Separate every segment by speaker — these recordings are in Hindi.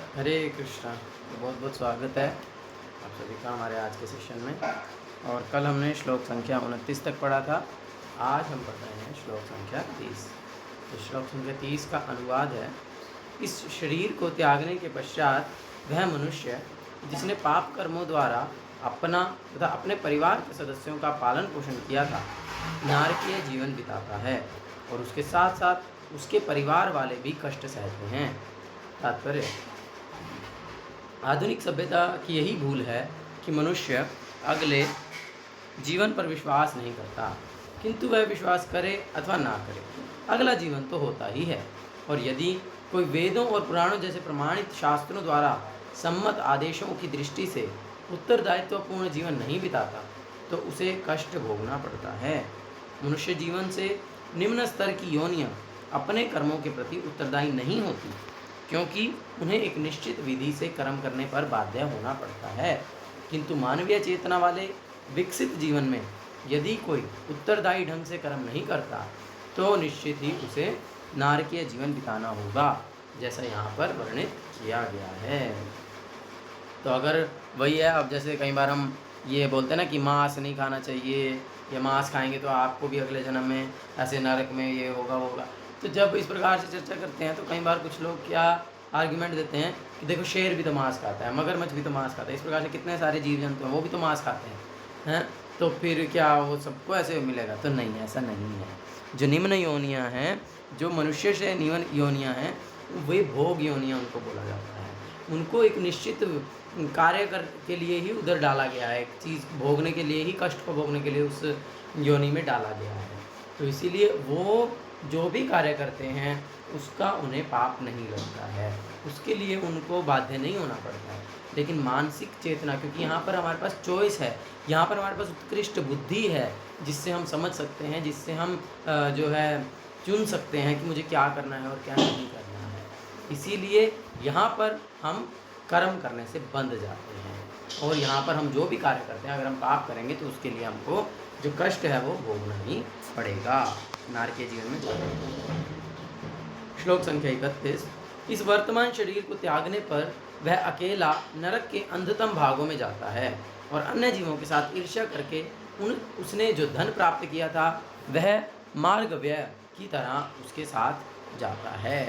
Speaker 1: हरे कृष्णा। बहुत बहुत स्वागत है आप सभी का हमारे आज के सेशन में। और कल हमने श्लोक संख्या 29 तक पढ़ा था। आज हम पढ़ रहे हैं श्लोक संख्या 30। तो श्लोक संख्या 30 का अनुवाद है, इस शरीर को त्यागने के पश्चात वह मनुष्य जिसने पाप कर्मों द्वारा अपना तथा अपने परिवार के सदस्यों का पालन पोषण किया था नारकीय जीवन बिताता है, और उसके साथ साथ उसके परिवार वाले भी कष्ट सहते हैं। तात्पर्य, आधुनिक सभ्यता की यही भूल है कि मनुष्य अगले जीवन पर विश्वास नहीं करता, किंतु वह विश्वास करे अथवा ना करे, अगला जीवन तो होता ही है। और यदि कोई वेदों और पुराणों जैसे प्रमाणित शास्त्रों द्वारा सम्मत आदेशों की दृष्टि से उत्तरदायित्वपूर्ण जीवन नहीं बिताता तो उसे कष्ट भोगना पड़ता है। मनुष्य जीवन से निम्न स्तर की योनियां अपने कर्मों के प्रति उत्तरदायी नहीं होती, क्योंकि उन्हें एक निश्चित विधि से कर्म करने पर बाध्य होना पड़ता है। किंतु मानवीय चेतना वाले विकसित जीवन में यदि कोई उत्तरदायी ढंग से कर्म नहीं करता तो निश्चित ही उसे नारकीय जीवन बिताना होगा, जैसा यहाँ पर वर्णित किया गया है। तो अगर वही है, अब जैसे कई बार हम ये बोलते हैं ना कि मांस नहीं खाना चाहिए, या मांस खाएंगे तो आपको भी अगले जन्म में ऐसे नरक में ये होगा वो होगा। तो जब इस प्रकार से चर्चा करते हैं तो कई बार कुछ लोग क्या आर्ग्यूमेंट देते हैं कि देखो शेर भी तो मांस खाता है, मगरमच्छ भी तो मांस खाता है, इस प्रकार से कितने सारे जीव जंतु हैं वो भी तो मांस खाते हैं तो फिर क्या वो सबको ऐसे मिलेगा? तो नहीं, ऐसा नहीं है। जो निम्न योनियाँ हैं, जो मनुष्य से निम्न योनियाँ हैं, वे भोग योनियाँ उनको बोला जाता है। उनको एक निश्चित कार्य के लिए ही उधर डाला गया है, एक चीज़ भोगने के लिए ही, कष्ट को भोगने के लिए उस योनि में डाला गया है। तो इसीलिए वो जो भी कार्य करते हैं उसका उन्हें पाप नहीं लगता है, उसके लिए उनको बाध्य नहीं होना पड़ता है। लेकिन मानसिक चेतना, क्योंकि यहाँ पर हमारे पास चॉइस है, यहाँ पर हमारे पास उत्कृष्ट बुद्धि है जिससे हम समझ सकते हैं, जिससे हम जो है चुन सकते हैं कि मुझे क्या करना है और क्या नहीं करना है। इसीलिए यहाँ पर हम कर्म करने से बंध जाते हैं, और यहाँ पर हम जो भी कार्य करते हैं, अगर हम पाप करेंगे तो उसके लिए हमको जो कष्ट है वो भोगना ही पड़ेगा नारकीय जीवन में। श्लोक संख्या 31। इस वर्तमान शरीर को त्यागने पर वह अकेला नरक के अंधतम भागों में जाता है, और अन्य जीवों के साथ ईर्ष्या करके उसने जो धन प्राप्त किया था वह मार्ग व्यय की तरह उसके साथ जाता है।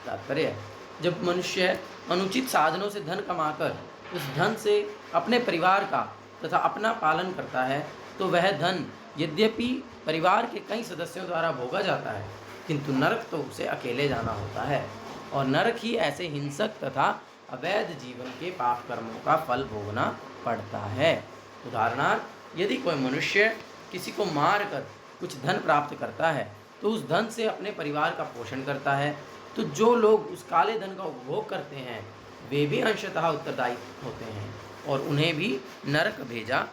Speaker 1: तात्पर्य, जब मनुष्य अनुचित साधनों से धन कमाकर उस धन से अपने परिवार का तथा अपना पालन करता है तो वह धन यद्यपि परिवार के कई सदस्यों द्वारा भोगा जाता है, किंतु नरक तो उसे अकेले जाना होता है, और नरक ही ऐसे हिंसक तथा अवैध जीवन के पाप कर्मों का फल भोगना पड़ता है। उदाहरणार्थ, यदि कोई मनुष्य किसी को मार कर कुछ धन प्राप्त करता है तो उस धन से अपने परिवार का पोषण करता है, तो जो लोग उस काले धन का उपभोग करते हैं वे भी अंशतः उत्तरदायी होते हैं और उन्हें भी नरक भेजा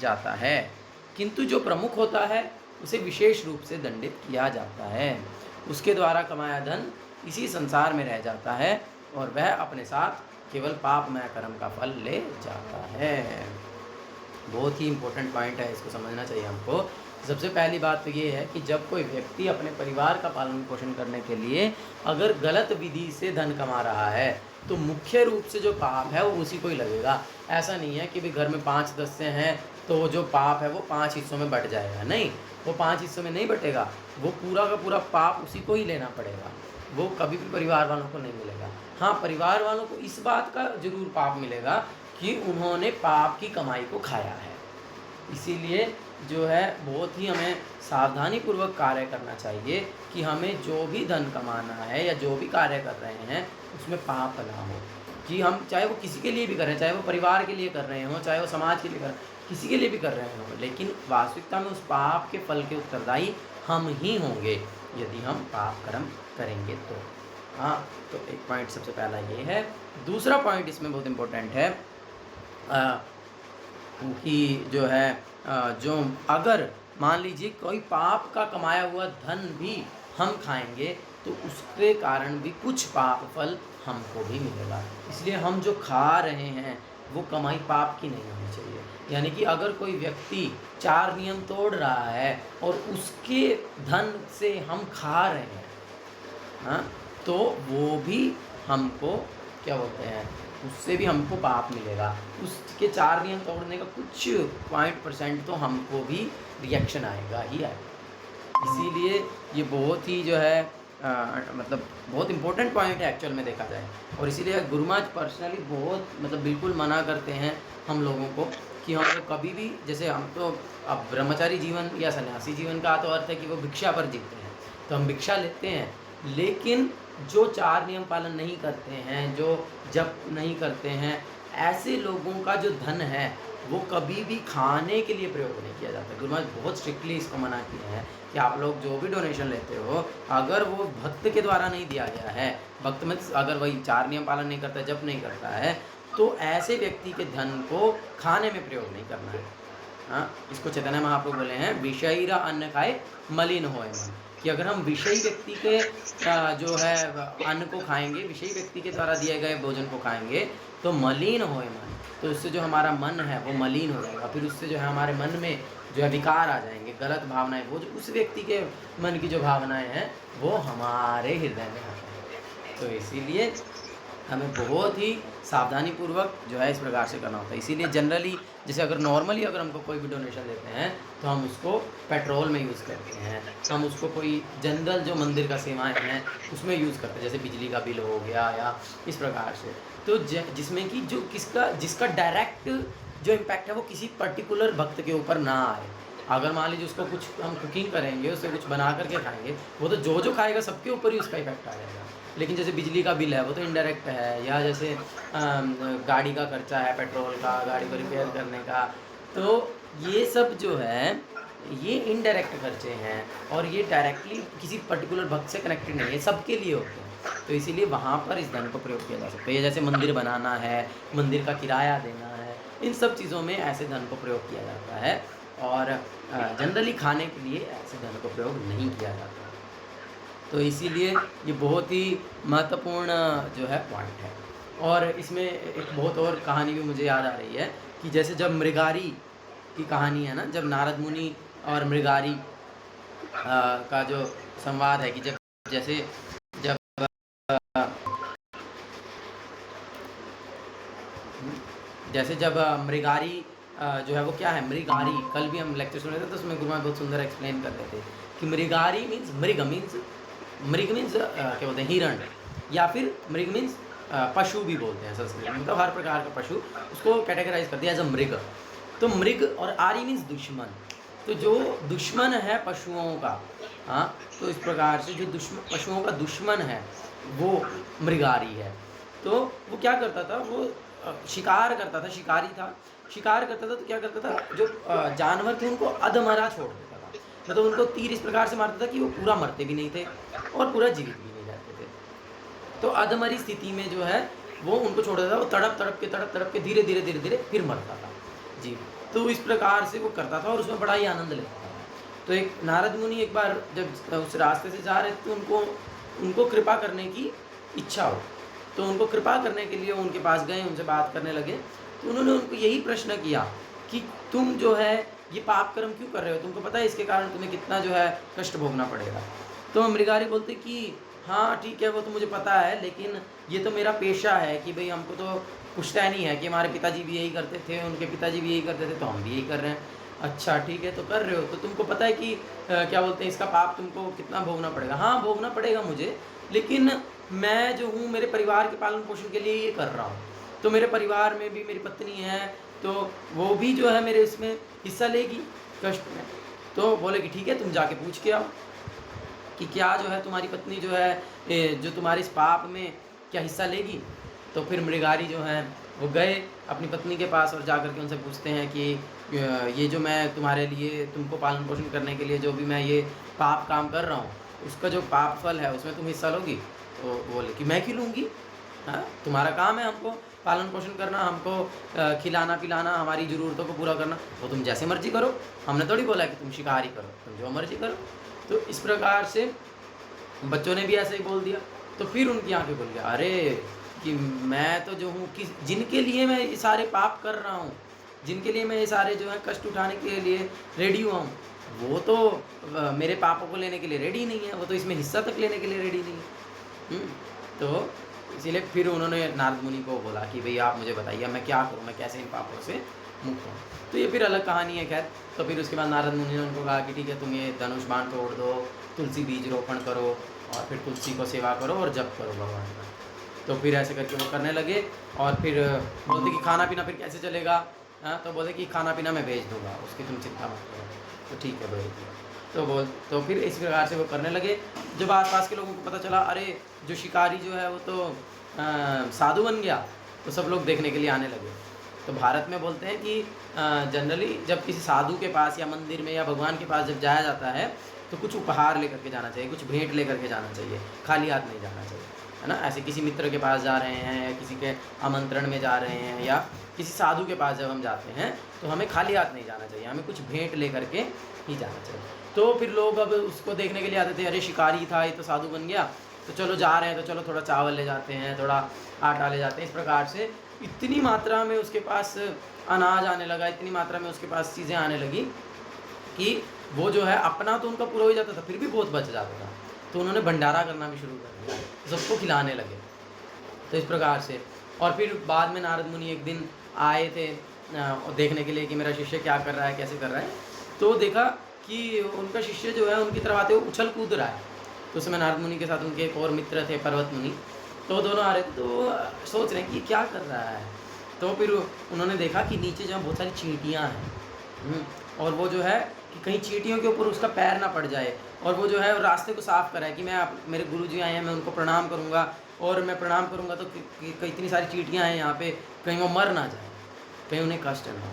Speaker 1: जाता है। किंतु जो प्रमुख होता है उसे विशेष रूप से दंडित किया जाता है, उसके द्वारा कमाया धन इसी संसार में रह जाता है और वह अपने साथ केवल पापमय कर्म का फल ले जाता है। बहुत ही इम्पोर्टेंट पॉइंट है, इसको समझना चाहिए हमको। सबसे पहली बात तो ये है कि जब कोई व्यक्ति अपने परिवार का पालन पोषण करने के लिए अगर गलत विधि से धन कमा रहा है तो मुख्य रूप से जो पाप है वो उसी को ही लगेगा। ऐसा नहीं है कि भी घर में 5 सदस्य हैं तो जो पाप है वो 5 हिस्सों में बट जाएगा, नहीं, वो 5 हिस्सों में नहीं बटेगा, वो पूरा का पूरा पाप उसी को ही लेना पड़ेगा, वो कभी भी परिवार वालों को नहीं मिलेगा। हाँ, परिवार वालों को इस बात का जरूर पाप मिलेगा कि उन्होंने पाप की कमाई को खाया है। इसीलिए जो है बहुत ही हमें सावधानीपूर्वक कार्य करना चाहिए कि हमें जो भी धन कमाना है या जो भी कार्य कर रहे हैं उसमें पाप ना हो, कि हम चाहे वो किसी के लिए भी कर रहे हैं, चाहे वो परिवार के लिए कर रहे हों, चाहे वो समाज के लिए कर रहे हैं, किसी के लिए भी कर रहे हों, लेकिन वास्तविकता में उस पाप के फल के उत्तरदायी हम ही होंगे यदि हम पाप कर्म करेंगे तो। हाँ, तो एक पॉइंट सबसे पहला ये है। दूसरा पॉइंट इसमें बहुत इम्पोर्टेंट है कि जो है जो अगर मान लीजिए कोई पाप का कमाया हुआ धन भी हम खाएंगे तो उसके कारण भी कुछ पाप फल हमको भी मिलेगा। इसलिए हम जो खा रहे हैं वो कमाई पाप की नहीं होनी चाहिए। यानी कि अगर कोई व्यक्ति 4 नियम तोड़ रहा है और उसके धन से हम खा रहे हैं, हाँ, तो वो भी हमको क्या बोलते हैं, उससे भी हमको पाप मिलेगा। उसके 4 नियम तोड़ने का कुछ % तो हमको भी रिएक्शन आएगा ही आएगा। इसीलिए ये बहुत ही जो है मतलब बहुत इम्पोर्टेंट पॉइंट है एक्चुअल में देखा जाए। और इसीलिए गुरु महाराज पर्सनली बहुत मतलब बिल्कुल मना करते हैं हम लोगों को कि हम लोग कभी भी, जैसे हम तो अब ब्रह्मचारी जीवन या सन्यासी जीवन का तो अर्थ है कि वो भिक्षा पर जीते हैं, तो हम भिक्षा लेते हैं, लेकिन जो 4 नियम पालन नहीं करते हैं, जो जप नहीं करते हैं, ऐसे लोगों का जो धन है वो कभी भी खाने के लिए प्रयोग नहीं किया जाता। गुरु महाराज बहुत स्ट्रिक्टली इसको मना किए हैं कि आप लोग जो भी डोनेशन लेते हो, अगर वो भक्त के द्वारा नहीं दिया गया है, भक्त में अगर वही 4 नियम पालन नहीं करता, जप नहीं करता है, तो ऐसे व्यक्ति के धन को खाने में प्रयोग नहीं करना है। हाँ, इसको चैतन्य महाप्रभु बोले हैं विषयीरा अन्न खाए मलिन होए मन, कि अगर हम विषयी व्यक्ति के जो है अन्न को खाएंगे, विषयी व्यक्ति के द्वारा दिए गए भोजन को खाएंगे तो मलिन होए मन, तो उससे जो हमारा मन है वो मलिन हो जाएगा। फिर उससे जो है हमारे मन में जो है विकार आ जाएंगे, गलत भावनाएं, वो जो उस व्यक्ति के मन की जो भावनाएं हैं वो हमारे हृदय में आ जाएंगे। तो इसीलिए हमें बहुत ही सावधानी पूर्वक जो है इस प्रकार से करना होता है। इसीलिए जनरली जैसे अगर नॉर्मली अगर हमको कोई भी डोनेशन देते हैं तो हम उसको पेट्रोल में यूज़ करते हैं, हम उसको कोई जनरल जो मंदिर का सेवाएं हैं उसमें यूज़ करते हैं, जैसे बिजली का बिल हो गया या इस प्रकार से, तो जिसमें कि जो जिसका डायरेक्ट जो इम्पैक्ट है वो किसी पर्टिकुलर भक्त के ऊपर ना आए। अगर मान लीजिए उसको कुछ हम कुकिंग करेंगे, उससे कुछ बना करके खाएंगे, वो तो जो खाएगा सबके ऊपर ही उसका इफेक्ट आ जाएगा। लेकिन जैसे बिजली का बिल है वो तो इनडायरेक्ट है, या जैसे गाड़ी का खर्चा है, पेट्रोल का, गाड़ी को रिपेयर करने का, तो ये सब जो है ये इनडायरेक्ट खर्चे हैं और ये डायरेक्टली किसी पर्टिकुलर भक्त से कनेक्टेड नहीं है, सबके लिए होते हैं। तो इसीलिए वहाँ पर इस धन को प्रयोग किया जा सकता है। ये जैसे मंदिर बनाना है, मंदिर का किराया देना है, इन सब चीज़ों में ऐसे धन को प्रयोग किया जाता है, और जनरली खाने के लिए ऐसे धन को प्रयोग नहीं किया जाता। तो इसीलिए ये बहुत ही महत्वपूर्ण जो है पॉइंट है। और इसमें एक बहुत और कहानी भी मुझे याद आ रही है कि जैसे जब मृगारी की कहानी है ना, जब नारद मुनि और मृगारी का जो संवाद है कि जब मृगारी जो है वो क्या है, मृगारी, कल भी हम लेक्चर सुन रहे थे तो उसमें गुरु महाराज बहुत सुंदर एक्सप्लेन कर रहे थे कि मृगारी मीन्स मृग मीन्स क्या बोलते हैं, हिरण, या फिर मृग मीन्स पशु भी बोलते हैं संस्कृत में, मतलब हर प्रकार का पशु, उसको कैटेगराइज कर दिया एज अ मृग। तो मृग और आरी मीन्स दुश्मन, तो जो दुश्मन है पशुओं का, हाँ, तो इस प्रकार से जो पशुओं का दुश्मन है वो मृगारी है। तो वो क्या करता था, वो शिकार करता था, शिकारी था, शिकार करता था, तो क्या करता था, जो जानवर थे उनको अधमरा छोड़ देता था, मतलब उनको तीर इस प्रकार से मारता था कि वो पूरा मरते भी नहीं थे और पूरा जीवित भी नहीं जाते थे। तो अधमरी स्थिति में जो है वो उनको छोड़ देता था, वो तड़प के धीरे धीरे फिर मरता था जी। तो इस प्रकार से वो करता था और उसमें बड़ा ही आनंद लेता था। तो एक नारद मुनि एक बार जब उस रास्ते से जा रहे थे तो उनको कृपा करने की इच्छा हो, तो उनको कृपा करने के लिए उनके पास गए, उनसे बात करने लगे। तो उन्होंने उनको यही प्रश्न किया कि तुम जो है ये पाप कर्म क्यों कर रहे हो, तुमको पता है इसके कारण तुम्हें कितना जो है कष्ट भोगना पड़ेगा। तो मृगारी बोलते कि हाँ ठीक है, वो तो मुझे पता है, लेकिन ये तो मेरा पेशा है कि भाई हमको तो पुश्तैनी है कि हमारे पिताजी भी यही करते थे, उनके पिताजी भी यही करते थे, तो हम भी यही कर रहे हैं। अच्छा ठीक है, तो कर रहे हो तो तुमको पता है कि क्या बोलते हैं, इसका पाप तुमको कितना भोगना पड़ेगा। हाँ भोगना पड़ेगा मुझे, लेकिन मैं जो हूँ मेरे परिवार के पालन पोषण के लिए ये कर रहा हूँ, तो मेरे परिवार में भी मेरी पत्नी है, तो वो भी जो है मेरे इसमें हिस्सा लेगी कष्ट में। तो बोले कि ठीक है, तुम जाके पूछ के आओ कि क्या जो है तुम्हारी पत्नी जो है जो तुम्हारे इस पाप में क्या हिस्सा लेगी। तो फिर मृगारी जो हैं वो गए अपनी पत्नी के पास और जा कर के उनसे पूछते हैं कि ये जो मैं तुम्हारे लिए तुमको पालन पोषण करने के लिए जो भी मैं ये पाप काम कर रहा हूँ, उसका जो पाप फल है उसमें तुम हिस्सा लोगी। तो बोले कि मैं क्यों लूँगी, हाँ तुम्हारा काम है हमको पालन पोषण करना, हमको खिलाना पिलाना, हमारी ज़रूरतों को पूरा करना, वो तुम जैसे मर्जी करो, हमने थोड़ी बोला कि तुम शिकारी करो, तुम जो मर्जी करो। तो इस प्रकार से बच्चों ने भी ऐसे ही बोल दिया। तो फिर उनकी आंखें खुल गया, अरे कि मैं तो जो हूँ कि जिनके लिए मैं ये सारे पाप कर रहा हूँ, जिनके लिए मैं ये सारे जो है कष्ट उठाने के लिए रेडी हुआ हूँ, वो तो मेरे पापों को लेने के लिए रेडी नहीं है, वो तो इसमें हिस्सा तक लेने के लिए रेडी नहीं है। तो इसीलिए फिर उन्होंने नारद मुनि को बोला कि भई आप मुझे बताइए मैं क्या करूँ, मैं कैसे इन पापों से मुक्त हूँ। तो ये फिर अलग कहानी है खैर। तो फिर उसके बाद नारद मुनि ने उनको कहा कि ठीक है तुम ये धनुष बाण तोड़ दो, तुलसी बीज रोपण करो और फिर तुलसी को सेवा करो और जप करो भगवान का। तो फिर ऐसे करके वो करने लगे और फिर बोलते कि खाना पीना फिर कैसे चलेगा। हाँ, तो बोले कि खाना पीना मैं भेज दूँगा, उसकी तुम चिंता मत करो। तो ठीक है भेज दिया। तो फिर इस प्रकार से वो करने लगे। जब आसपास के लोगों को पता चला अरे जो शिकारी जो है वो तो साधु बन गया, तो सब लोग देखने के लिए आने लगे। तो भारत में बोलते हैं कि जनरली जब किसी साधु के पास या मंदिर में या भगवान के पास जब जाया जाता है तो कुछ उपहार लेकर के जाना चाहिए, कुछ भेंट लेकर के जाना चाहिए, खाली हाथ नहीं जाना चाहिए, है ना। ऐसे किसी मित्र के पास जा रहे हैं या किसी के आमंत्रण में जा रहे हैं या किसी साधु के पास जब हम जाते हैं तो हमें खाली हाथ नहीं जाना चाहिए, हमें कुछ भेंट ले करके ही जाना चाहिए। तो फिर लोग अब उसको देखने के लिए आते थे, अरे शिकारी था ये तो साधु बन गया, तो चलो जा रहे हैं तो चलो थोड़ा चावल ले जाते हैं, थोड़ा आटा ले जाते हैं। इस प्रकार से इतनी मात्रा में उसके पास अनाज आने लगा, इतनी मात्रा में उसके पास चीज़ें आने लगी कि वो जो है अपना तो उनका पूरा हो जाता था, फिर भी बहुत बच जाता था। तो उन्होंने भंडारा करना भी शुरू कर दिया, सबको खिलाने लगे। तो इस प्रकार से और फिर बाद में नारद मुनि एक दिन आए थे देखने के लिए कि मेरा शिष्य क्या कर रहा है, कैसे कर रहा है। तो देखा कि उनका शिष्य जो है उनकी तरफ आते हुए उछल कूद रहा है। तो उस समय नारद मुनि के साथ उनके एक और मित्र थे पर्वत मुनि, तो दोनों आ रहे थे। तो सोच रहे हैं कि क्या कर रहा है। तो फिर उन्होंने देखा कि नीचे जो है बहुत सारी चींटियाँ हैं और वो जो है कि कहीं चींटियों के ऊपर उसका पैर ना पड़ जाए, और वो जो है रास्ते को साफ़ कराए कि मैं मेरे गुरुजी आए हैं, मैं उनको प्रणाम करूँगा और मैं प्रणाम करूँगा तो इतनी सारी चींटियाँ हैं यहाँ पे, कहीं वो मर ना जाए, कहीं उन्हें कष्ट ना हो।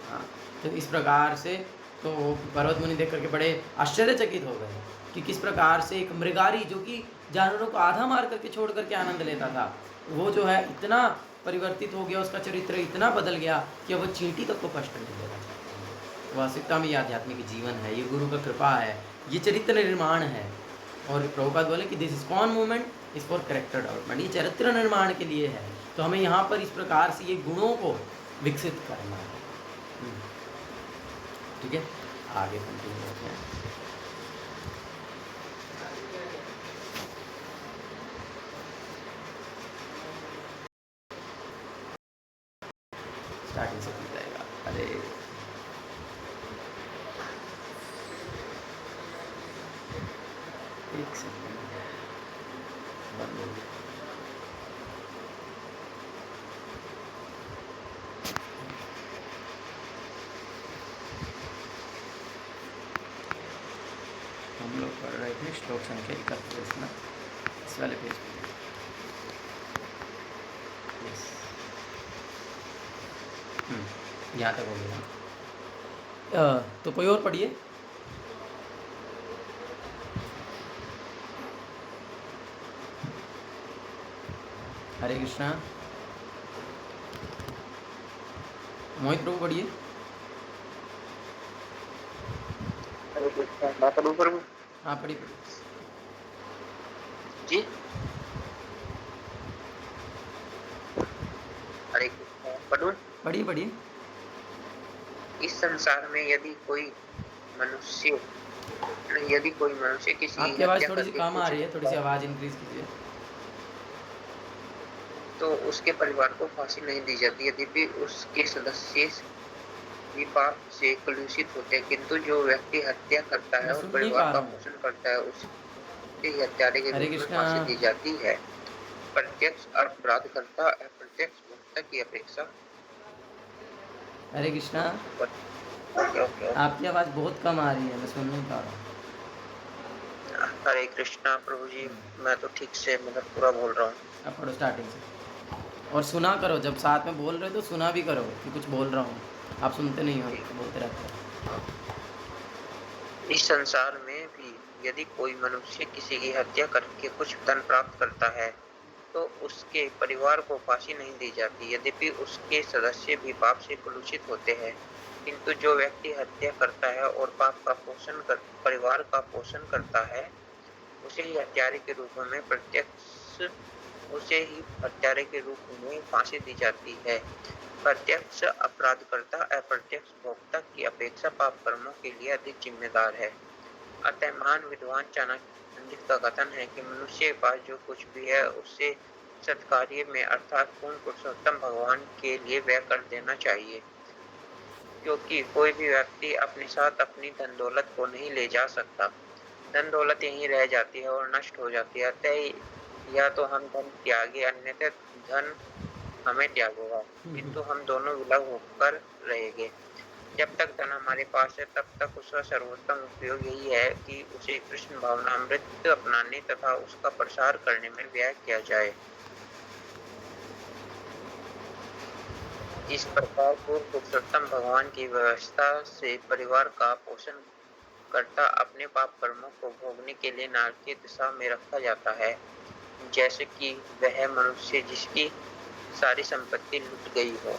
Speaker 1: हाँ, तो इस प्रकार से तो पर्वत मुनि देख करके बड़े आश्चर्यचकित हो गए कि किस प्रकार से एक मृगारी जो कि जानवरों को आधा मार करके छोड़ करके आनंद लेता था, वो जो है इतना परिवर्तित हो गया, उसका चरित्र इतना बदल गया कि अब वो चींटी तक को कष्ट नहीं देता। वास्तविकता में ये आध्यात्मिक जीवन है, ये गुरु का कृपा है, ये चरित्र निर्माण है। और प्रभुपाद बोले कि this ISKCON movement is for character development, ये चरित्र निर्माण के लिए है। तो हमें यहाँ पर इस प्रकार से ये गुणों को विकसित करना है। ठीक है, आगे कंटिन्यू करते हैं। स्टार्टिंग से मिल जाएगा। अरे एक सेकंड बंद हो गया। हम लोग पढ़ रहे थे श्लोक संख्या 31 ना, इस वाले पेज पे। यस, यहाँ तक हो गया। तो कोई और पढ़िए। हरे कृष्णा, मोहित प्रभु पढ़िए।
Speaker 2: हरे कृष्णा, मैं पढ़ूं प्रभु?
Speaker 1: हाँ पढ़िए
Speaker 2: जी। हरे कृष्णा, पढ़ूं?
Speaker 1: पढ़िए।
Speaker 2: इस संसार में यदि कोई मनुष्य किसी
Speaker 1: आपकी आवाज़
Speaker 2: हत्या
Speaker 1: थोड़ी सी
Speaker 2: करके
Speaker 1: कम आ
Speaker 2: कुछ
Speaker 1: रही है, थोड़ी सी आवाज़ इंक्रीज कीजिए।
Speaker 2: तो उसके परिवार को फांसी नहीं दी जाती, यद्यपि उसके सदस्य भी पाप से कलुषित होते हैं, किंतु जो व्यक्ति हत्या करता है
Speaker 1: मैं
Speaker 2: और
Speaker 1: सुन नहीं
Speaker 2: परिवार
Speaker 1: पा
Speaker 2: का
Speaker 1: रहा हूँ।
Speaker 2: पोषण करता है उसके हत्यारे के
Speaker 1: हरे
Speaker 2: रूप में
Speaker 1: कृष्णा।
Speaker 2: फांसी दी जाती है। प्रत्यक्ष अपराधकर्ता अप्रत्यक्ष भोक्ता की अपेक्षा।
Speaker 1: हरे कृष्णा,
Speaker 2: ओके।
Speaker 1: आपकी आवाज़ बहुत कम आ रही है, मैं सुन नहीं पा रहा हूँ।
Speaker 2: हरे कृष्णा प्रभु जी, मैं तो ठीक से मतलब पूरा बोल रहा हूँ।
Speaker 1: अब पढ़ो स्टार्टिंग से, और सुना करो, जब साथ में बोल रहे हो तो सुना भी करो कि कुछ बोल रहा हूँ। आप सुनते नहीं हो, बोलते रहते हो।
Speaker 2: इस संसार में भी यदि कोई मनुष्य किसी की हत्या करके कुछ धन प्राप्त करता है तो उसके परिवार को फांसी नहीं दी जाती, यद्यपि उसके सदस्य भी पाप से कलुषित होते हैं, किंतु जो व्यक्ति हत्या करता है और परिवार का पोषण करता है उसे ही हत्यारे के रूप में फांसी दी जाती है। प्रत्यक्ष अपराधकर्ता अप्रत्यक्ष भोक्ता की अपेक्षा पाप कर्मों के लिए अधिक जिम्मेदार है। अतः महान विद्वान चाणक्य पंडित का कथन है कि मनुष्य के पास जो कुछ भी है उससे सत्कार्य में अर्थात पूर्ण पुरुषोत्तम भगवान के लिए व्यय कर देना चाहिए, क्योंकि कोई भी व्यक्ति अपने साथ अपनी धन दौलत को नहीं ले जा सकता। धन दौलत यहीं रह जाती है और नष्ट हो जाती है। अतः या तो हम धन त्यागे, अन्यथा धन हमें त्यागेगा, किंतु हम दोनों विलग होकर रहेंगे। जब तक धन हमारे पास है तब तक उसका सर्वोत्तम उपयोग यही है कि उसे कृष्ण भावनामृत अपनाने तथा उसका प्रसार करने में व्यय किया जाए। इस प्रकार पूर्ण पुरुषोत्तम भगवान की व्यवस्था से परिवार का पोषण करता अपने पाप कर्मों को भोगने के लिए नरक की दशा में रखा जाता है, जैसे कि वह मनुष्य जिसकी सारी संपत्ति लुट गई हो।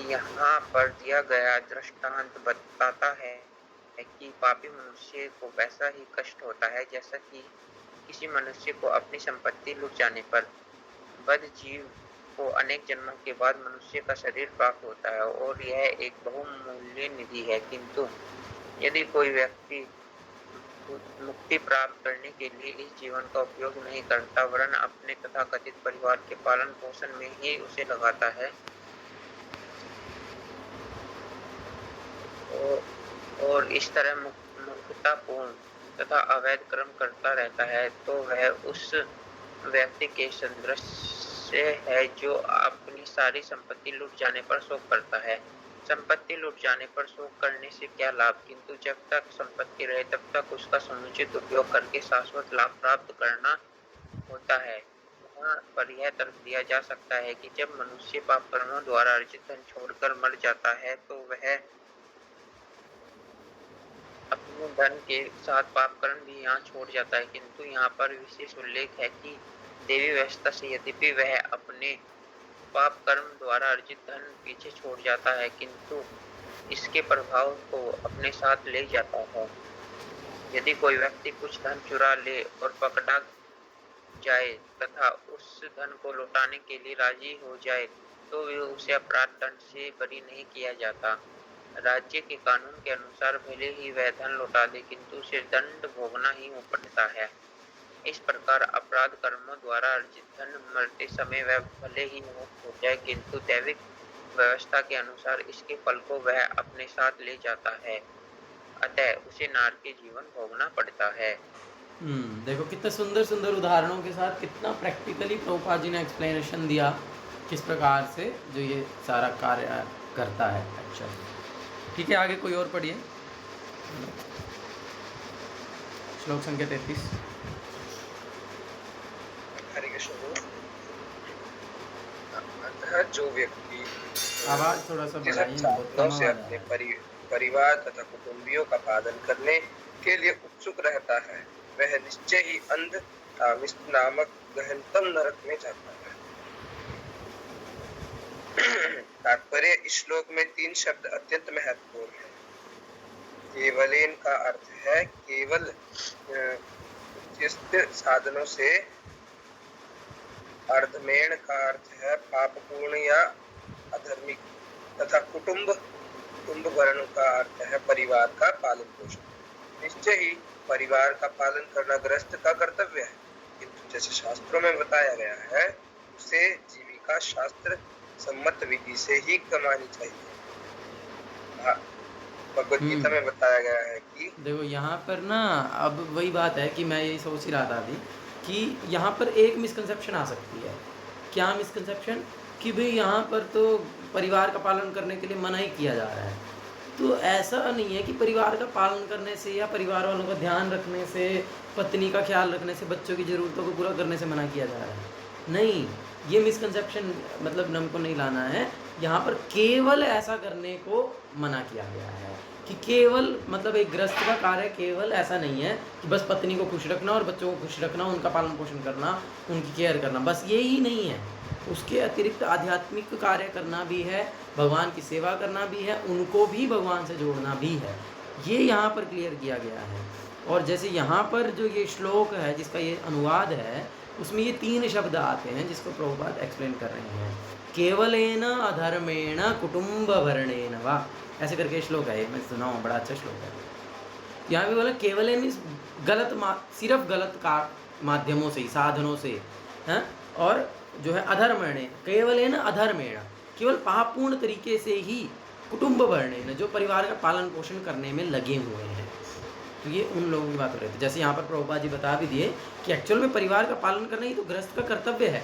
Speaker 2: यहाँ पर दिया गया दृष्टांत बताता है कि पापी मनुष्य को वैसा ही कष्ट होता है जैसा कि किसी मनुष्य को अपनी संपत्ति लुट जाने पर। बद्ध जीव को अनेक जन्मों के बाद मनुष्य का शरीर प्राप्त होता है और यह एक बहुमूल्य निधि है, किंतु यदि कोई व्यक्ति मुक्ति प्राप्त करने के लिए इस जीवन का उपयोग नहीं करता वरन अपने तथाकथित परिवार के पालन पोषण में ही उसे लगाता है और इस तरह मूर्खतापूर्ण तथा अवैध कर्म करता रहता है, तो वह उस व्यक्ति के सदृश है जो अपनी सारी संपत्ति लुट जाने पर शोक करता है। संपत्ति लुट जाने पर शोक करने से क्या लाभ, किंतु जब तक संपत्ति रहे तब तक उसका समुचित उपयोग करके शाश्वत लाभ प्राप्त करना होता है। यहाँ पर यह तर्क दिया जा सकता है कि जब मनुष्य पाप कर्मों द्वारा अर्जित धन छोड़कर मर जाता है तो वह अपने धन के साथ पाप कर्म भी यहाँ छोड़ जाता है, किंतु यहाँ पर विशेष उल्लेख है कि देवी व्यवस्था से यद्यपि वह अपने पाप कर्म द्वारा अर्जित धन पीछे छोड़ जाता है, किंतु इसके प्रभाव को अपने साथ ले जाता है। यदि कोई व्यक्ति कुछ धन चुरा ले और पकड़ा जाए तथा उस धन को लौटाने के लिए राजी हो जाए तो उसे अपराध दंड से बरी नहीं किया जाता। राज्य के कानून के अनुसार भले ही वह धन लौटा दे, किंतु उसे दंड भोगना ही पड़ता है। इस प्रकार अपराध कर्मों द्वारा अर्जित धन मरते समय वह भले ही मुक्त हो जाए, किंतु दैविक व्यवस्था के अनुसार इसके फल को वह अपने साथ ले जाता है, अतः उसे नारकीय जीवन भोगना पड़ता है।
Speaker 1: देखो कितने सुंदर सुंदर उदाहरणों के साथ कितना प्रैक्टिकली प्रभुपाद जी ने एक्सप्लेनेशन दिया किस प्रकार से जो ये सारा कार्य करता है। अच्छा ठीक है, आगे कोई और पढ़िए, श्लोक संख्या 33।
Speaker 3: हरे कृष्ण। अतः जो व्यक्ति
Speaker 1: आवाज थोड़ा सा बढ़ाइए, बहुत कम
Speaker 3: से अपने परिवार तथा कुटुंबियों का पालन करने के लिए उत्सुक रहता है वह निश्चय ही अंध तामिष्ट नामक गहनतम नरक में जाता है। तात्पर्य इस श्लोक में 3 शब्द अत्यंत महत्वपूर्ण है। केवलेन का अर्थ है केवल साधनों से, अर्धमेण का अर्थ है पापपूर्ण या अधर्मिक, तथा कुटुंब वर्ण का अर्थ है परिवार का पालन पोषण। निश्चय ही परिवार का पालन करना गृहस्थ का कर्तव्य है, किंतु जैसे शास्त्रों में बताया गया है उसे जीविका शास्त्र सम्मत विधि से ही कमानी चाहिए। भगवद गीता में बताया गया है कि
Speaker 1: देखो यहाँ पर ना अब वही बात है कि मैं यही सोच ही रहा था अभी कि यहाँ पर एक मिसकंसेप्शन आ सकती है। क्या मिसकंसेप्शन? कि भाई यहाँ पर तो परिवार का पालन करने के लिए मना ही किया जा रहा है। तो ऐसा नहीं है कि परिवार का पालन करने से या परिवार वालों का ध्यान रखने से, पत्नी का ख्याल रखने से, बच्चों की ज़रूरतों को पूरा करने से मना किया जा रहा है। नहीं, ये मिसकंसेप्शन मतलब हमको नहीं लाना है। यहाँ पर केवल ऐसा करने को मना किया गया है कि केवल मतलब एक गृहस्थ का कार्य केवल ऐसा नहीं है कि बस पत्नी को खुश रखना और बच्चों को खुश रखना, उनका पालन पोषण करना, उनकी केयर करना, बस यही नहीं है। उसके अतिरिक्त आध्यात्मिक कार्य करना भी है, भगवान की सेवा करना भी है, उनको भी भगवान से जोड़ना भी है। ये यहाँ पर क्लियर किया गया है। और जैसे यहाँ पर जो ये श्लोक है जिसका ये अनुवाद है उसमें ये 3 शब्द आते हैं जिसको प्रभुपाद एक्सप्लेन कर रहे हैं। केवलेन अधर्मेण कुटुंब वर्णेन वा, ऐसे करके श्लोक है, मैं सुना हूँ, बड़ा अच्छा श्लोक है। यहाँ पे बोला केवल मीन्स सिर्फ गलत का माध्यमों से ही, साधनों से हैं, और जो है अधर्मेण, केवल अधर्मेण, केवल पापपूर्ण तरीके से ही कुटुंब वर्णेन, जो परिवार का पालन पोषण करने में लगे हुए हैं। तो ये उन लोगों की बात हो रही थी। जैसे यहाँ पर प्रभुपाद जी बता भी दिए कि एक्चुअल में परिवार का पालन करना ही तो गृहस्थ का कर्तव्य है,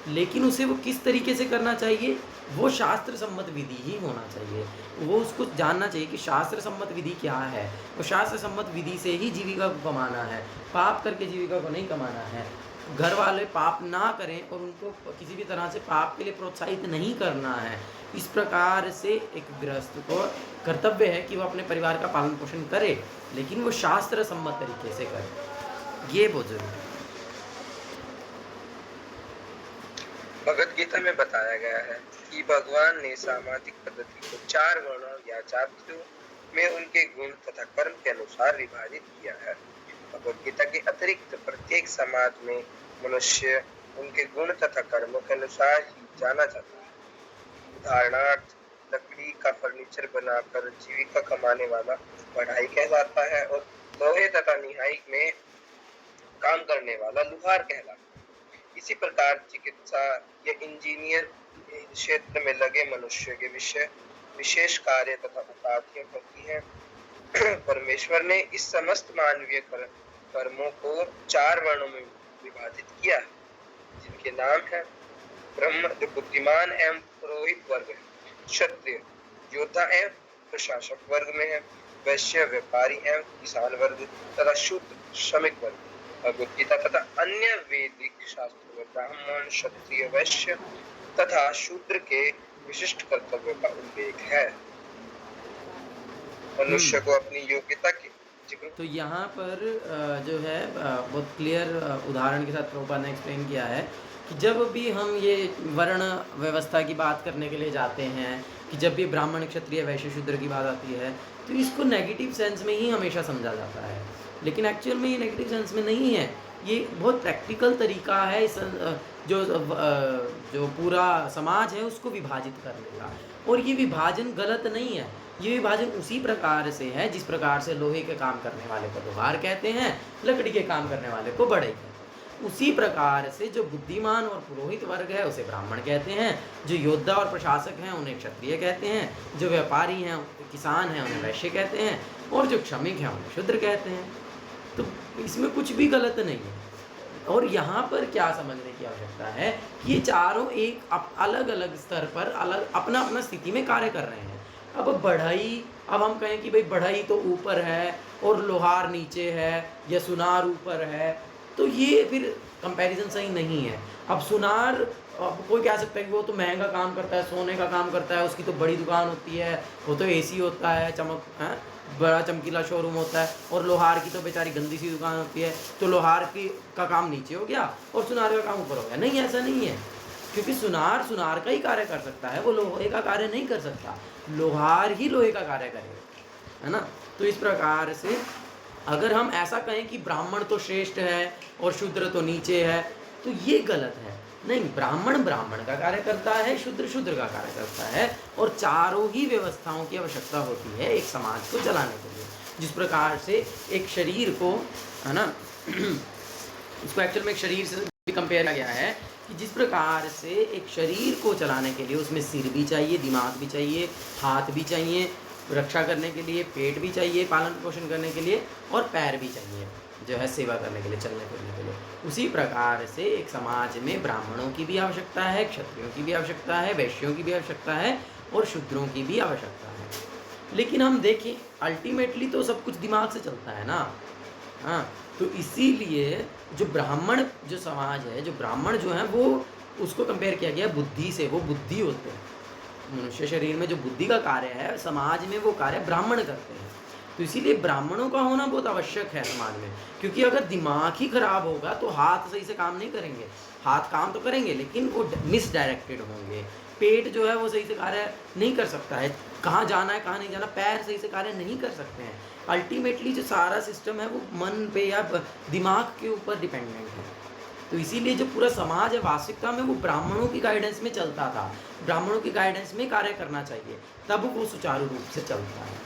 Speaker 1: लेकिन उसे वो किस तरीके से करना चाहिए, वो शास्त्र सम्मत विधि ही होना चाहिए। वो उसको जानना चाहिए कि शास्त्र सम्मत विधि क्या है। वो शास्त्र सम्मत विधि से ही जीविका को कमाना है, पाप करके जीविका को नहीं कमाना है। घर वाले पाप ना करें और उनको किसी भी तरह से पाप के लिए प्रोत्साहित नहीं करना है। इस प्रकार से एक गृहस्थ को कर्तव्य है कि वो अपने परिवार का पालन पोषण करे, लेकिन वो शास्त्र सम्मत तरीके से करे। ये बहुत जरूरी है।
Speaker 3: भगवद गीता में बताया गया है कि भगवान ने सामाजिक पद्धति को 4 वर्णों या जातियों में उनके गुण तथा कर्म के अनुसार विभाजित किया है। भगवद गीता के अतिरिक्त प्रत्येक समाज में मनुष्य उनके गुण तथा कर्मों के अनुसार ही जाना जाता है। उदाहरणार्थ, लकड़ी का फर्नीचर बनाकर जीविका कमाने वाला बढ़ाई कहलाता है और लोहे तथा निहाई में काम करने वाला लुहार कहलाता है। इसी प्रकार चिकित्सा या इंजीनियर क्षेत्र में लगे मनुष्य के विशेष कार्य तथा उपाधियां होती हैं। परमेश्वर ने इस समस्त मानवीय कर्मों को 4 वर्णों में विभाजित किया है, जिनके नाम है ब्रह्म जो बुद्धिमान एवं पुरोहित वर्ग है, क्षत्रिय योद्धा एवं प्रशासक वर्ग में है, वैश्य व्यापारी एवं किसान वर्ग तथा शूद्र श्रमिक वर्ग। भगवद गीता तथा अन्य वैदिक शास्त्रों में ब्राह्मण, क्षत्रिय, वैश्य तथा शूद्र के विशिष्ट कर्तव्यों का उल्लेख है। मनुष्य को अपनी योग्यता की
Speaker 1: तो यहाँ पर जो है बहुत क्लियर उदाहरण के साथ प्रभुपाद ने एक्सप्लेन किया है कि जब भी हम ये वर्ण व्यवस्था की बात करने के लिए जाते हैं, कि जब भी ब्राह्मण, क्षत्रिय, वैश्य, शूद्र की बात आती है, तो इसको नेगेटिव सेंस में ही हमेशा समझा जाता है, लेकिन एक्चुअल में ये नेगेटिव सेंस में नहीं है। ये बहुत प्रैक्टिकल तरीका है इस जो पूरा समाज है उसको विभाजित करने का, और ये विभाजन गलत नहीं है। ये विभाजन उसी प्रकार से है जिस प्रकार से लोहे के काम करने वाले को लोहार कहते हैं, लकड़ी के काम करने वाले को बढ़ई कहते हैं। उसी प्रकार से जो बुद्धिमान और पुरोहित वर्ग है उसे ब्राह्मण कहते हैं, जो योद्धा और प्रशासक हैं उन्हें क्षत्रिय कहते हैं, जो व्यापारी हैं, किसान हैं, उन्हें वैश्य कहते हैं, और जो क्षमिक हैं उन्हें शूद्र कहते हैं। तो इसमें कुछ भी गलत नहीं है। और यहाँ पर क्या समझने की आवश्यकता है कि ये चारों एक अलग अलग स्तर पर अलग अपना अपना स्थिति में कार्य कर रहे हैं। अब बढ़ई, अब हम कहें कि भाई बढ़ई तो ऊपर है और लोहार नीचे है या सुनार ऊपर है, तो ये फिर कंपैरिजन सही नहीं है। अब सुनार, अब कोई कह सकता है कि वो तो महंगा काम करता है, सोने का काम करता है, उसकी तो बड़ी दुकान होती है, वो तो एसी होता है, बड़ा चमकीला शोरूम होता है, और लोहार की तो बेचारी गंदी सी दुकान होती है, तो लोहार का काम नीचे हो गया और सुनार का काम ऊपर हो गया। नहीं, ऐसा नहीं है, क्योंकि सुनार का ही कार्य कर सकता है, वो लोहे का कार्य नहीं कर सकता। लोहार ही लोहे का कार्य करेगा, है ना। तो इस प्रकार से अगर हम ऐसा कहें कि ब्राह्मण तो श्रेष्ठ है और शूद्र तो नीचे है, तो ये गलत है। नहीं, ब्राह्मण ब्राह्मण का कार्य करता है, शूद्र शूद्र का कार्य करता है, और चारों ही व्यवस्थाओं की आवश्यकता होती है एक समाज को चलाने के लिए। जिस प्रकार से एक शरीर को, है ना, इसको एक्चुअल में एक शरीर से भी कंपेयर किया गया है कि जिस प्रकार से एक शरीर को चलाने के लिए उसमें सिर भी चाहिए, दिमाग भी चाहिए, हाथ भी चाहिए रक्षा करने के लिए, पेट भी चाहिए पालन पोषण करने के लिए, और पैर भी चाहिए जो है सेवा करने के लिए, चलने फिरने के लिए। उसी प्रकार से एक समाज में ब्राह्मणों की भी आवश्यकता है, क्षत्रियों की भी आवश्यकता है, वैश्यों की भी आवश्यकता है, और शूद्रों की भी आवश्यकता है। लेकिन हम देखें अल्टीमेटली तो सब कुछ दिमाग से चलता है ना। हाँ, तो इसीलिए जो ब्राह्मण जो समाज है, जो ब्राह्मण जो है, वो उसको कंपेयर किया गया बुद्धि से। वो बुद्धि होते हैं, मनुष्य शरीर में जो बुद्धि का कार्य है समाज में वो कार्य ब्राह्मण करते हैं। तो इसीलिए ब्राह्मणों का होना बहुत आवश्यक है समाज में, क्योंकि अगर दिमाग ही खराब होगा तो हाथ सही से काम नहीं करेंगे। हाथ काम तो करेंगे लेकिन वो मिसडायरेक्टेड होंगे। पेट जो है वो सही से कार्य नहीं कर सकता है, कहाँ जाना है कहाँ नहीं जाना, पैर सही से कार्य नहीं कर सकते हैं। अल्टीमेटली जो सारा सिस्टम है वो मन पे या दिमाग के ऊपर डिपेंडेंट है। तो इसीलिए जो पूरा समाज है वास्तविकता में वो ब्राह्मणों की गाइडेंस में चलता था, ब्राह्मणों की गाइडेंस में कार्य करना चाहिए, तब वो सुचारू रूप से चलता है।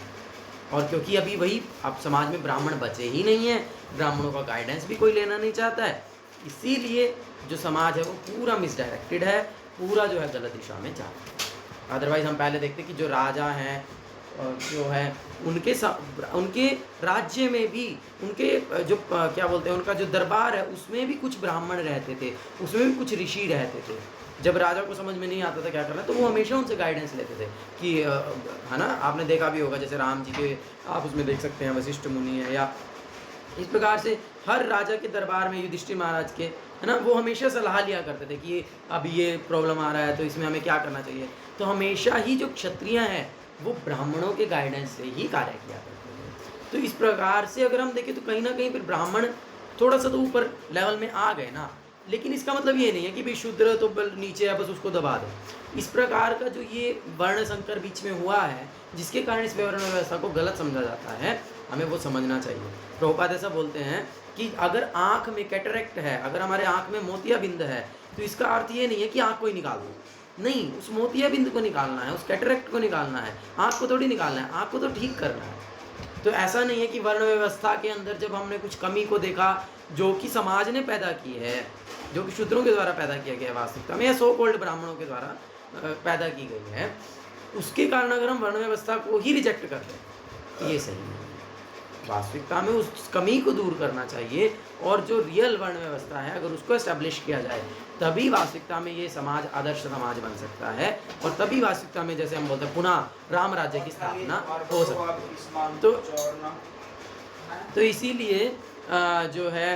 Speaker 1: और क्योंकि अभी वही अब समाज में ब्राह्मण बचे ही नहीं हैं, ब्राह्मणों का गाइडेंस भी कोई लेना नहीं चाहता है, इसीलिए जो समाज है वो पूरा मिसडायरेक्टेड है, पूरा जो है गलत दिशा में जा रहा है। अदरवाइज हम पहले देखते कि जो राजा हैं जो है उनके राज्य में भी उनके जो क्या बोलते हैं उनका जो दरबार है उसमें भी कुछ ब्राह्मण रहते थे, उसमें भी कुछ ऋषि रहते थे। जब राजा को समझ में नहीं आता था क्या करना, तो वो हमेशा उनसे गाइडेंस लेते थे कि है ना, आपने देखा भी होगा जैसे राम जी के आप उसमें देख सकते हैं वशिष्ठ मुनि है, या इस प्रकार से हर राजा के दरबार में युधिष्ठिर महाराज के है ना, वो हमेशा सलाह लिया करते थे कि अब ये प्रॉब्लम आ रहा है तो इसमें हमें क्या करना चाहिए। तो हमेशा ही जो क्षत्रिय हैं वो ब्राह्मणों के गाइडेंस से ही कार्य किया करते थे। तो इस प्रकार से अगर हम देखें तो कहीं ना कहीं फिर ब्राह्मण थोड़ा सा तो ऊपर लेवल में आ गए ना, लेकिन इसका मतलब ये नहीं है कि भाई शूद्र तो नीचे है बस उसको दबा दो। इस प्रकार का जो ये वर्ण संकर बीच में हुआ है जिसके कारण इस वर्ण व्यवस्था को गलत समझा जाता है, हमें वो समझना चाहिए। प्रभुपाद ऐसा बोलते हैं कि अगर आँख में कैटरेक्ट है, अगर हमारे आँख में मोतियाबिंद है, तो इसका अर्थ ये नहीं है कि आँख को ही निकाल दो, नहीं, उस मोतियाबिंद को निकालना है, उस कैटरेक्ट को निकालना है, आँख को थोड़ी निकालना है, आँख को तो ठीक करना है। तो ऐसा नहीं है कि वर्ण व्यवस्था के अंदर जब हमने कुछ कमी को देखा जो कि समाज ने पैदा की है, जो कि शूद्रों के द्वारा पैदा किया गया है वास्तविकता में, या सो कॉल्ड ब्राह्मणों के द्वारा पैदा की गई है, उसके कारण अगर हम वर्ण व्यवस्था को ही रिजेक्ट कर दें तो ये सही नहीं है। वास्तविकता में उस कमी को दूर करना चाहिए, और जो रियल वर्ण व्यवस्था है अगर उसको एस्टेब्लिश किया जाए तभी वास्तविकता में ये समाज आदर्श समाज बन सकता है, और तभी वास्तविकता में जैसे हम बोलते हैं पुनः राम राज्य की स्थापना हो सकती है। तो इसीलिए जो है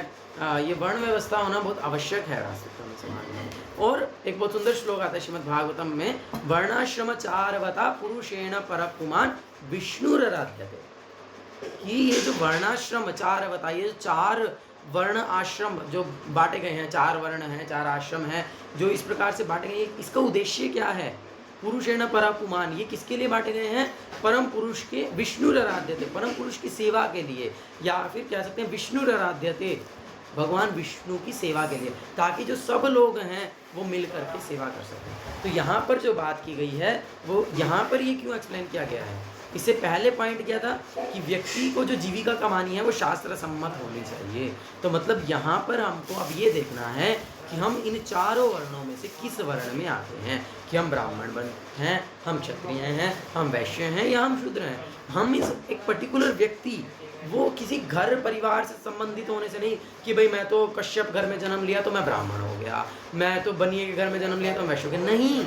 Speaker 1: ये वर्ण व्यवस्था होना बहुत आवश्यक है वास्तविकता में समाज में। और एक बहुत सुंदर श्लोक आता है श्रीमद् भागवतम में, वर्णाश्रम चारवता पुरुषेण परपुमान् विष्णुराराध्यते, कि ये जो वर्णाश्रम चारवता, ये चार वर्ण आश्रम जो बांटे गए हैं, चार वर्ण हैं, चार आश्रम हैं जो इस प्रकार से बांटे गए हैं, इसका उद्देश्य क्या है? पुरुषेण परपुमान्, ये किसके लिए बांटे गए हैं? परम पुरुष के विष्णुराराध्यते, परम पुरुष की सेवा के लिए, या फिर कह सकते हैं विष्णुराराध्यते, भगवान विष्णु की सेवा के लिए, ताकि जो सब लोग हैं वो मिल करके सेवा कर सकें। तो यहाँ पर जो बात की गई है वो यहाँ पर ये क्यों एक्सप्लेन किया गया है? इससे पहले पॉइंट क्या था कि व्यक्ति को जो जीविका कमानी है वो शास्त्र सम्मत होनी चाहिए। तो मतलब यहाँ पर हमको अब ये देखना है कि हम इन चारों वर्णों में से किस वर्ण में आते हैं, कि हम ब्राह्मण बन हैं, हम क्षत्रिय हैं, हम वैश्य हैं, या हम शूद्र हैं। हम इस एक पर्टिकुलर व्यक्ति वो किसी घर परिवार से संबंधित होने से नहीं कि भाई मैं तो कश्यप घर में जन्म लिया तो मैं ब्राह्मण हो गया, मैं तो बनिए के घर में जन्म लिया तो मैं वैश्य हो गया, नहीं,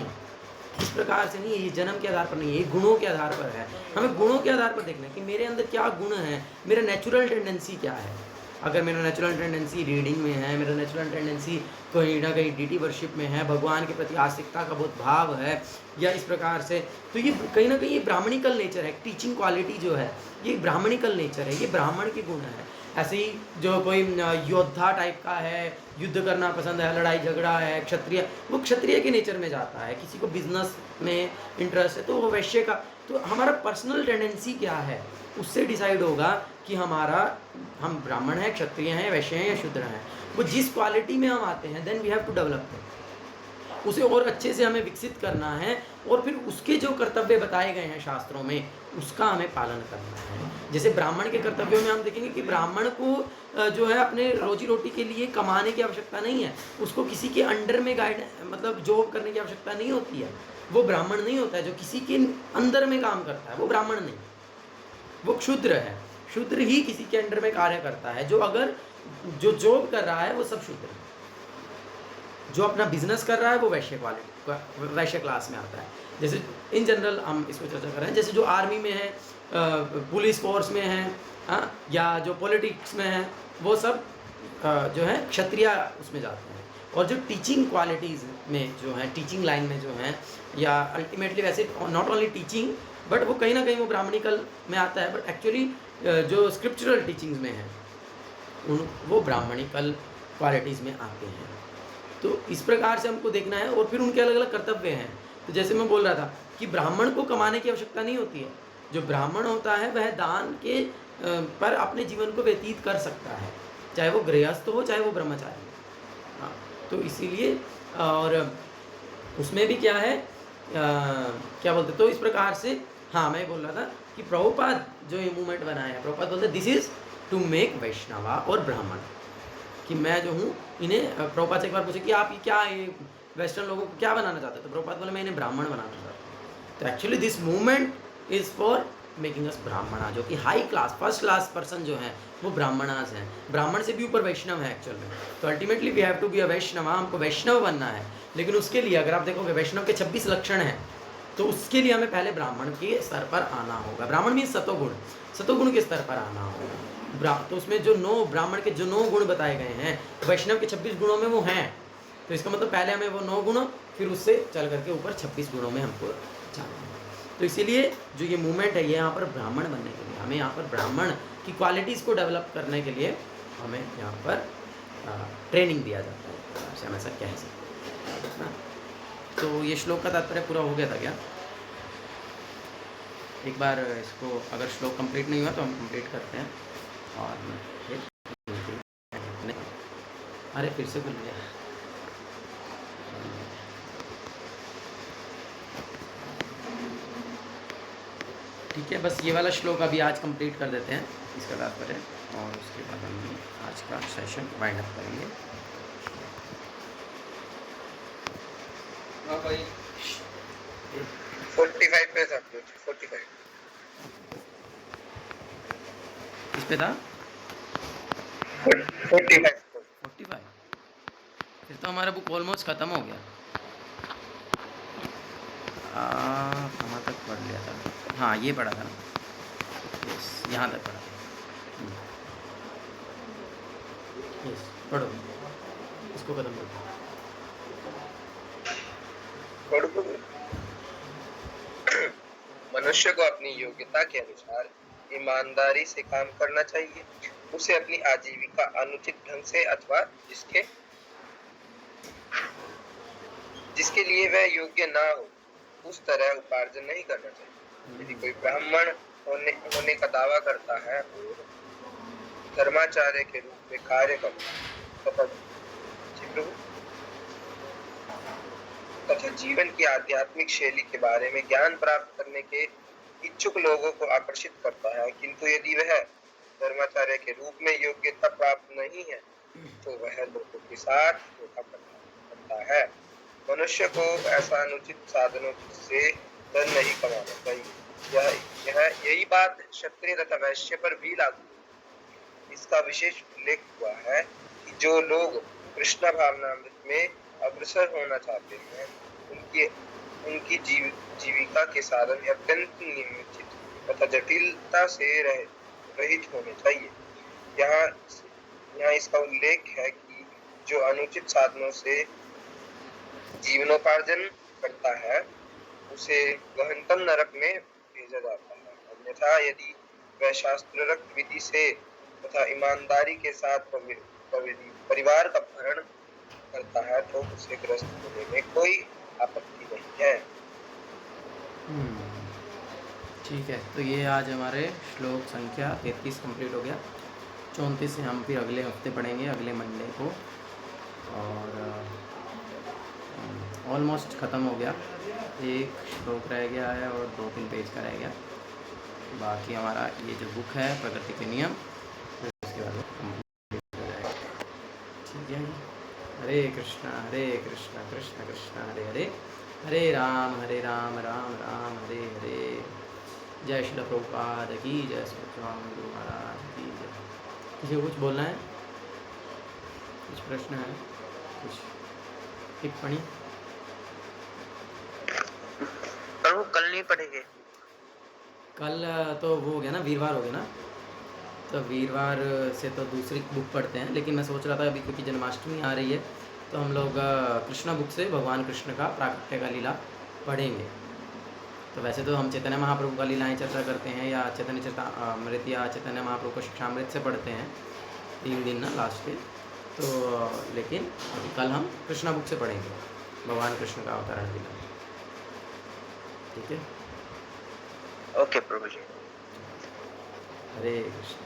Speaker 1: इस प्रकार से नहीं है। ये जन्म के आधार पर नहीं है, ये गुणों के आधार पर है। हमें गुणों के आधार पर देखना है कि मेरे अंदर क्या गुण है, मेरा नेचुरल टेंडेंसी क्या है। अगर मेरा नेचुरल टेंडेंसी रीडिंग में है, मेरा नेचुरल टेंडेंसी कहीं ना कहीं डीटी वर्शिप में है, भगवान के प्रति आस्तिकता का बहुत भाव है, या इस प्रकार से, तो ये कहीं ना कहीं ये ब्राह्मणिकल नेचर है। टीचिंग क्वालिटी जो है ये ब्राह्मणिकल नेचर है, ये ब्राह्मण के गुण है। ऐसे ही जो कोई योद्धा टाइप का है, युद्ध करना पसंद है, लड़ाई झगड़ा है, क्षत्रिय, वो क्षत्रिय के नेचर में जाता है। किसी को बिजनेस में इंटरेस्ट है तो वो वैश्य का। तो हमारा पर्सनल टेंडेंसी क्या है उससे डिसाइड होगा कि हम ब्राह्मण हैं, क्षत्रिय हैं, वैश्य हैं या शूद्र हैं। वो जिस क्वालिटी में हम आते हैं, then we have to develop उसे और अच्छे से हमें विकसित करना है, और फिर उसके जो कर्तव्य बताए गए हैं शास्त्रों में उसका हमें पालन करना है। जैसे ब्राह्मण के कर्तव्यों में हम देखेंगे कि ब्राह्मण को जो है अपने रोजी रोटी के लिए कमाने की आवश्यकता नहीं है, उसको किसी के अंडर में गाइड मतलब जॉब करने की आवश्यकता नहीं होती है। वो ब्राह्मण नहीं होता है जो किसी के अंदर में काम करता है, वो ब्राह्मण नहीं, वो क्षुद्र है। शूद्र ही किसी के अंडर में कार्य करता है। जो जॉब कर रहा है वो सब शूद्र है। जो अपना बिजनेस कर रहा है वो वैश्य क्लास में आता है। जैसे इन जनरल हम इसको चर्चा कर रहे हैं, जैसे जो आर्मी में है, पुलिस फोर्स में है, या जो पॉलिटिक्स में है, वो सब जो है क्षत्रिय उसमें जाते हैं। और जो टीचिंग क्वालिटीज़ में जो है, टीचिंग लाइन में जो है, या अल्टीमेटली वैसे नॉट ओनली टीचिंग बट वो कहीं ना कहीं वो ब्राह्मणिकल में आता है, बट एक्चुअली जो स्क्रिप्चरल टीचिंग्स में है वो ब्राह्मणिकल क्वालिटीज़ में आते हैं। तो इस प्रकार से हमको देखना है, और फिर उनके अलग अलग कर्तव्य हैं। तो जैसे मैं बोल रहा था कि ब्राह्मण को कमाने की आवश्यकता नहीं होती है। जो ब्राह्मण होता है वह दान के पर अपने जीवन को व्यतीत कर सकता है, चाहे वो गृहस्थ हो चाहे वो ब्रह्मचारी हो। हाँ, तो इसीलिए, और उसमें भी क्या है क्या बोलते, तो इस प्रकार से, हाँ मैं बोल रहा था कि प्रभुपाद जो ये मूवमेंट बनाया है, प्रभुपाद बोलते this is to make Vaishnava और ब्राह्मण, कि मैं जो हूँ इन्हें, प्रभुपाद से एक बार पूछे कि आप ये वेस्टर्न लोगों को क्या बनाना चाहते हो, तो प्रभुपाद बोले मैं इन्हें ब्राह्मण बनाना चाहता हूँ। तो actually this movement is for making us ब्राह्मणा, जो कि high class first class person जो हैं वो ब्राह्मणास हैं, ब्राह्मण से भी ऊपर वैष्णव है एक्चुअल में। तो ultimately we have to be a Vaishnav, हमको वैष्णव बनना है। लेकिन उसके लिए अगर आप देखोगे वैष्णव के 26 लक्षण हैं, तो उसके लिए हमें पहले ब्राह्मण के स्तर पर आना होगा। ब्राह्मण मीन्स सतोगुण, सतोगुण के स्तर पर आना होगा। तो उसमें जो 9 ब्राह्मण के जो 9 गुण बताए गए हैं, वैष्णव के 26 गुणों में वो हैं। तो इसका मतलब पहले हमें वो 9 गुण, फिर उससे चल करके ऊपर 26 गुणों में हमको जाना है। तो इसीलिए जो ये मूवमेंट है ये यहाँ पर ब्राह्मण बनने के लिए, हमें यहाँ पर ब्राह्मण की क्वालिटीज़ को डेवलप करने के लिए हमें यहाँ पर ट्रेनिंग दिया जाता है, हम ऐसा कह सकते हैं। तो ये श्लोक का तात्पर्य पूरा हो गया था क्या? एक बार इसको अगर श्लोक कंप्लीट नहीं हुआ तो हम कंप्लीट करते हैं और फिर अरे फिर से भूल गया। ठीक है, बस ये वाला श्लोक अभी आज कंप्लीट कर देते हैं, इसका तात्पर्य, और उसके बाद हम आज का सेशन वाइंड अप करेंगे।
Speaker 3: हाँ भाई 45 पे था, 45
Speaker 1: किस पे था?
Speaker 3: 45
Speaker 1: 45। फिर तो हमारा बुक ऑलमोस्ट ख़त्म हो गया। कहाँ तक पढ़ लिया था? हाँ ये पढ़ा था ना, यस यहाँ तक पढ़ा था। यस पढ़ो, इसको ख़त्म करो।
Speaker 3: मनुष्य को अपनी योग्यता के अनुसार ईमानदारी से काम करना चाहिए। उसे अपनी आजीविका अनुचित ढंग से अथवा जिसके लिए वह योग्य ना हो उस तरह उपार्जन नहीं करना चाहिए। यदि कोई ब्राह्मण होने का दावा करता है और धर्माचार्य के रूप में कार्य करता है तथा जीवन की आध्यात्मिक शैली के बारे में ज्ञान प्राप्त करने के इच्छुक लोगों को आकर्षित करता है, किंतु यदि वह धर्माचार्य के रूप में योग्यता प्राप्त नहीं है तो वह लोगों के साथ धोखा करता है। मनुष्य को ऐसा अनुचित साधनों से धन नहीं कमाना चाहिए। यही बात क्षत्रिय तथा वैश्य पर भी लागू है। इसका विशेष उल्लेख हुआ है कि जो लोग कृष्ण भावनामृत में अग्रसर होना चाहते हैं उनकी जीविका के साधन अत्यंत नियमित तथा जटिलता से रहित होने चाहिए। यहाँ इसका उल्लेख है कि जो अनुचित साधनों से जीवनोपार्जन करता है उसे गहनतम नरक में भेजा जाता है। अन्यथा यदि वह शास्त्ररक्त विधि से तथा ईमानदारी के साथ परिवार का भरण करता है तो उसे ग्रस्त होने में कोई आपत्ति नहीं है।
Speaker 1: ठीक है, तो ये आज हमारे श्लोक संख्या 33 कंप्लीट हो गया। 34 से हम फिर अगले हफ्ते पढ़ेंगे, अगले मंडे को, और ऑलमोस्ट ख़त्म हो गया। एक श्लोक रह गया है और 2-3 पेज का रह गया। बाकी हमारा ये जो बुक है प्रकृति के नियम, उसके बाद कंप्लीट हो जाएगा। ठीक है, हरे कृष्णा कृष्ण कृष्ण हरे हरे, हरे राम राम राम हरे हरे। जय श्री प्रभुपाद की जय, स्वामी गुरु महाराज की जय। किसी को कुछ बोलना है? कुछ प्रश्न है? कुछ टिप्पणी?
Speaker 2: प्रभु कल नहीं पढ़ेंगे?
Speaker 1: कल तो वो हो गया ना, वीरवार हो गया ना, तो वीरवार से तो दूसरी बुक पढ़ते हैं। लेकिन मैं सोच रहा था अभी क्योंकि जन्माष्टमी आ रही है तो हम लोग कृष्णा बुक से भगवान कृष्ण का प्राकट्य का लीला पढ़ेंगे। तो वैसे तो हम चैतन्य महाप्रभु का लीलाएं चर्चा करते हैं, या चैतन्य चरितामृत या चैतन्य महाप्रभु को शिक्षामृत से पढ़ते हैं 3 दिन ना लास्ट के। तो लेकिन अभी कल हम कृष्णा बुक से पढ़ेंगे भगवान कृष्ण का अवतरण लीला। ठीक है,
Speaker 2: ओके प्रभु जी।
Speaker 1: हरे कृष्ण।